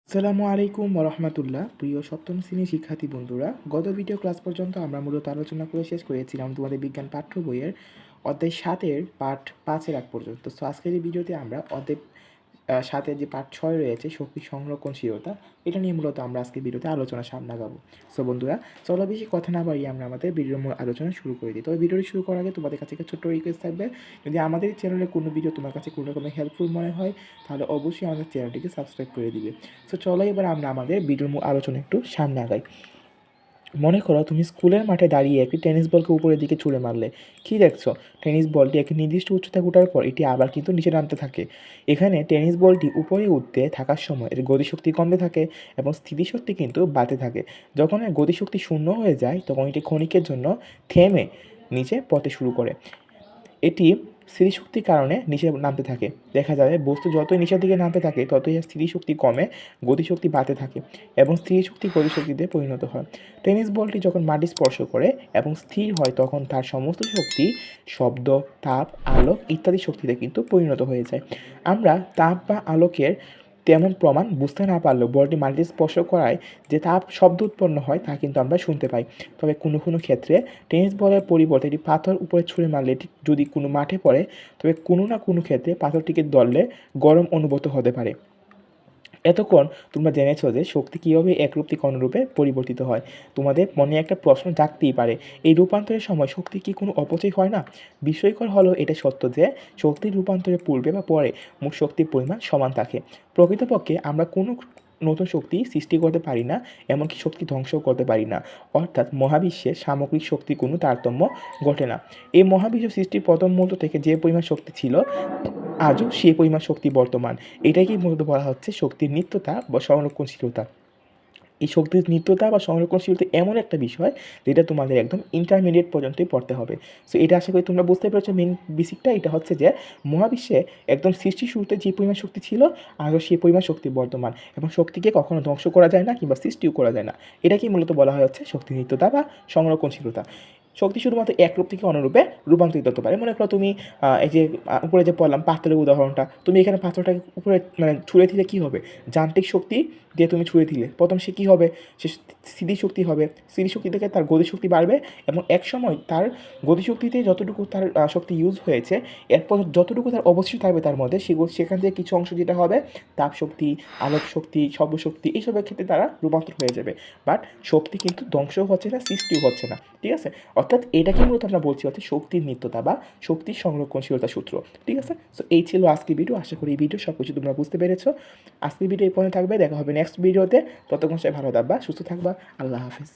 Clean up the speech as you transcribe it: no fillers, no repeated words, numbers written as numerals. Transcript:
আসসালামু আলাইকুম রহমতুল্লাহ। প্রিয় সপ্তম শ্রেণীর শিক্ষার্থী বন্ধুরা, গত ভিডিও ক্লাস পর্যন্ত আমরা মূলত আলোচনা করে শেষ করেছিলাম তোমাদের বিজ্ঞান পাঠ্য বইয়ের অধ্যায় 7-এর পাঠ 5-এর আগ পর্যন্ত। সো আজকের এই ভিডিওতে আমরা অধ্যায় 7-এর যে পাঠ 6 রয়েছে শক্তি সংরক্ষণশীলতা, এটা নিয়ে মূলত আমরা আজকের ভিডিওতে আলোচনা সামনে আগাবো। সো বন্ধুরা, চলো বেশি কথা না বাড়িয়ে আমরা আমাদের ভিডিওর মূল আলোচনা শুরু করে দিই। তবে ভিডিওটি শুরু করার আগে তোমাদের কাছে একটা ছোট্ট রিকোয়েস্ট থাকবে, যদি আমাদের চ্যানেলে কোনো ভিডিও তোমার কাছে কোনো রকমের হেল্পফুল মনে হয় তাহলে অবশ্যই আমাদের চ্যানেলটিকে সাবস্ক্রাইব করে দিবে। সো চলো এবার আমরা আমাদের ভিডিওর মূল আলোচনা একটু সামনে আগাই। মনে করো তুমি স্কুলের মাঠে দাঁড়িয়ে একটি টেনিস বলকে উপরের দিকে ছুঁড়ে মারলে। কী দেখছো? টেনিস বলটি একটি নির্দিষ্ট উচ্চতায় ওঠার পর এটি আবার কিন্তু নিচে নামতে থাকে। এখানে টেনিস বলটি উপরে উঠতে থাকার সময় এর গতিশক্তি কমতে থাকে এবং স্থিতিশক্তি কিন্তু বাড়তে থাকে। যখন এর গতিশক্তি শূন্য হয়ে যায় তখন এটি ক্ষণিকের জন্য থেমে নিচে পড়তে শুরু করে। এটি স্থিতিশক্তির কারণে নিচে নামতে থাকে। দেখা যাবে বস্তু যতই নিচের দিকে নামতে থাকে ততই এর স্থিতিশক্তি কমে, গতিশক্তি বাড়তে থাকে এবং স্থিতিশক্তি গতিশক্তিতে পরিণত হয়। টেনিস বলটি যখন মাটি স্পর্শ করে এবং স্থির হয় তখন তার সমস্ত শক্তি শব্দ, তাপ, আলোক ইত্যাদি শক্তিতে কিন্তু পরিণত হয়ে যায়। আমরা তাপ বা আলোকের তেমন প্রমাণ বুঝতে না পারলেও বলটি মাটিতে স্পর্শ করায় যে তাপ শব্দ উৎপন্ন হয় তা কিন্তু আমরা শুনতে পাই। তবে কোনো কোনো ক্ষেত্রে টেনিস বলের পরিবর্তে এটি পাথর উপরে ছুঁড়ে মারলে এটি যদি কোনো মাঠে পড়ে তবে কোনো না কোনো ক্ষেত্রে পাথরটিকে ধরলে গরম অনুভূত হতে পারে। এতক্ষণ তোমরা জেনেছো যে শক্তি কীভাবে একরূপ থেকে অন্যরূপে পরিবর্তিত হয়। তোমাদের মনে একটা প্রশ্ন জাগতেই পারে, এই রূপান্তরের সময় শক্তি কি কোনো অপচয় হয় না? বিস্ময়কর হলো এটা সত্য যে শক্তির রূপান্তরের পূর্বে বা পরে মোট শক্তির পরিমাণ সমান থাকে। প্রকৃতপক্ষে আমরা কোনো নতুন শক্তি সৃষ্টি করতে পারি না, এমনকি শক্তি ধ্বংসও করতে পারি না। অর্থাৎ মহাবিশ্বে সামগ্রিক শক্তির কোনো তারতম্য ঘটে না। এই মহাবিশ্ব সৃষ্টির প্রথম মুহূর্ত থেকে যে পরিমাণ শক্তি ছিল আজও সেই পরিমাণ শক্তি বর্তমান। এটাকেই মূলত বলা হচ্ছে শক্তির নিত্যতা বা সংরক্ষণশীলতা। এই শক্তির নিত্যতা বা সংরক্ষণশীলতা এমন একটা বিষয় যেটা তোমাদের একদম ইন্টারমিডিয়েট পর্যন্তই পড়তে হবে। সো এটা আশা করি তোমরা বুঝতে পেরেছো। মেন বেসিকটা এটা হচ্ছে যে মহাবিশ্বে একদম সৃষ্টির শুরুতে যে পরিমাণ শক্তি ছিল আজও সেই পরিমাণ শক্তি বর্তমান এবং শক্তিকে কখনো ধ্বংস করা যায় না কিংবা সৃষ্টিও করা যায় না। এটাকেই মূলত বলা হয় হচ্ছে শক্তির নিত্যতা বা সংরক্ষণশীলতা। শক্তি শুধুমাত্র একরূপ থেকে অন্যরূপে রূপান্তরিত হতে পারে। মনে করো তুমি এই যে উপরে যে বললাম পাথরের উদাহরণটা, তুমি এখানে পাথরটাকে উপরে মানে ছুঁড়ে দিলে কী হবে? যান্ত্রিক শক্তি দিয়ে তুমি ছুঁড়ে দিলে প্রথম সে কী হবে? সে স্থিতিশক্তি হবে। স্থিতিশক্তি থেকে তার গতিশক্তি বাড়বে এবং একসময় তার গতিশক্তিতে যতটুকু তার শক্তি ইউজ হয়েছে এরপর যতটুকু তার অবশিষ্ট থাকবে তার মধ্যে সেখান থেকে কিছু অংশ যেটা হবে তাপ শক্তি, আলোক শক্তি, শব্দ শক্তি এইসবের ক্ষেত্রে তারা রূপান্তর হয়ে যাবে। বাট শক্তি কিন্তু ধ্বংসও হচ্ছে না, সৃষ্টিও হচ্ছে না। ঠিক আছে? অর্থাৎ এটাকে মূলত আমরা বলছি হচ্ছে শক্তির নিত্যতা বা শক্তির সংরক্ষণশীলতা সূত্র। ঠিক আছে? সো এই ছিল আজকের ভিডিও। আশা করি এই ভিডিও সব কিছু তোমরা বুঝতে পেরেছো। আজকের ভিডিও এই পর্যন্ত থাকবে, দেখা হবে নেক্সট ভিডিওতে। ততক্ষণ সবাই ভালো থাকবা, সুস্থ থাকবা। আল্লাহ হাফেজ।